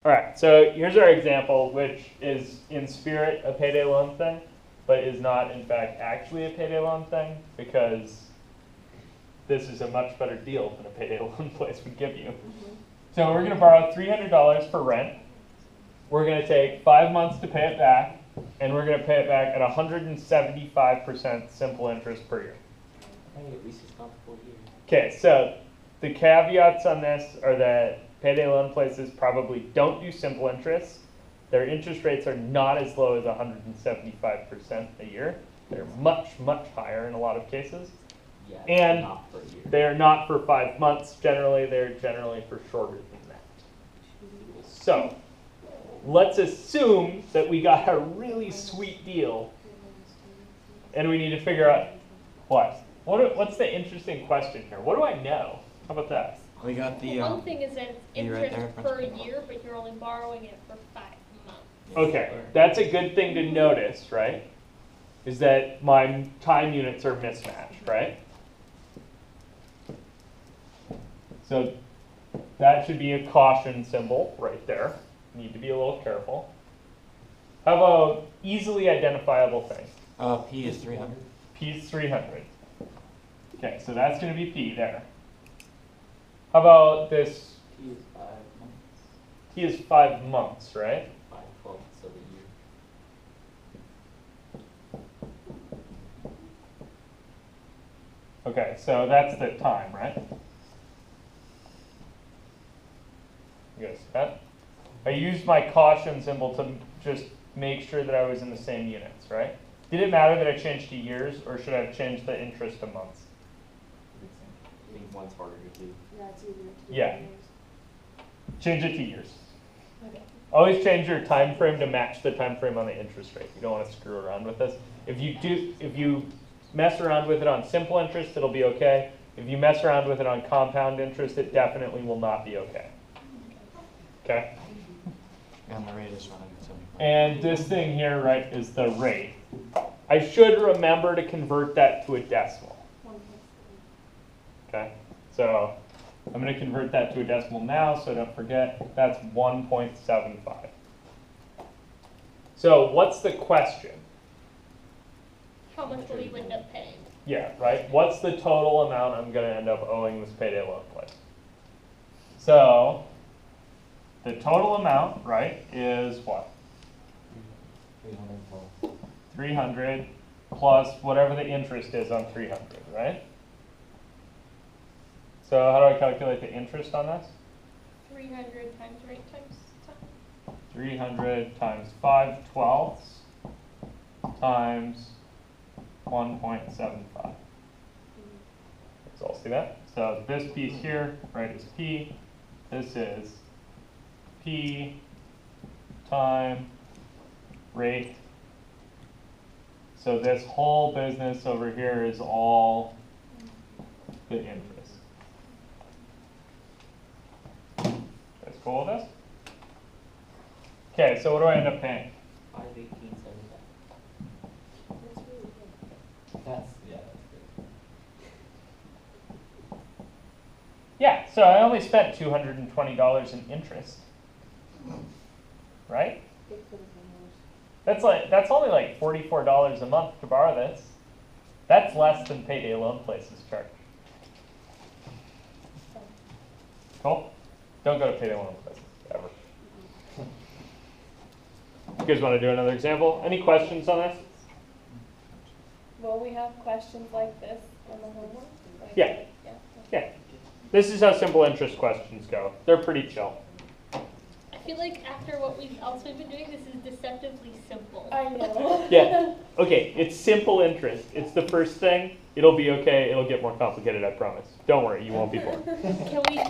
All right, so here's our example, which is in spirit a payday loan thing, but is not in fact actually a payday loan thing, because this is a much better deal than a payday loan place would give you. So we're going to borrow $300 for rent. We're going to take 5 months to pay it back, and we're going to pay it back at 175% simple interest per year. At least it's not the full year. Okay, so the caveats on this are that payday loan places probably don't do simple interest. Their interest rates are not as low as 175% a year. They're much, much higher in a lot of cases. Yeah, And not for a year. they're not for 5 months. Generally, they're generally for shorter than that. So let's assume that we got a really sweet deal, and we need to figure out what's the interesting question here? What do I know? How about that? We got the One thing is that it's you right interest there, per Principal. year, but you're only borrowing it for 5 months. Okay, that's a good thing to notice, right? Is that my time units are mismatched, right? So that should be a caution symbol right there. Need to be a little careful. How about easily identifiable things? P is 300. P is 300. Okay, so that's going to be P there. How about this? T is 5 months, T is 5 months, right? 5/12 of the year. Okay, so that's the time, right? You guys see that? I used my caution symbol to just make sure that I was in the same units, right? Did it matter that I changed to years, or should I have changed the interest to months? I think one's harder to do. Yeah, it's easier to do. Yeah. Change it to years. Okay. Always change your time frame to match the time frame on the interest rate. You don't want to screw around with this. If you mess around with it on simple interest, it'll be okay. If you mess around with it on compound interest, it definitely will not be okay. Okay? And the rate is running at 75. And this thing here, right, is the rate. I should remember to convert that to a decimal. Okay? So I'm going to convert that to a decimal now, so don't forget, that's 1.75. So what's the question? How much will you end up paying? Yeah, right? What's the total amount I'm going to end up owing this payday loan place? So the total amount, right, is what? 312. 300 plus whatever the interest is on 300, right? So how do I calculate the interest on this? 300 times rate times time. 300 times 5/12 times 1.75. So I'll see that. So this piece here, right, is P. This is P time rate. So this whole business over here is all the interest. That's cool with this? Okay, so what do I end up paying? 5/18/75. That's really good. That's good. Yeah, so I only spent $220 in interest. Right? It could have been worse. That's only like $44 a month to borrow this. That's less than payday loan places charge. Cool? Don't go to payday loan places, ever. You guys want to do another example? Any questions on this? Will we have questions like this in the homework? Like, Yeah. Yeah. Yeah. This is how simple interest questions go. They're pretty chill. I feel like after what we've also been doing, this is deceptively simple. I know. Yeah. Okay, it's simple interest. It's the first thing. It'll be okay. It'll get more complicated, I promise. Don't worry, you won't be bored. Can we do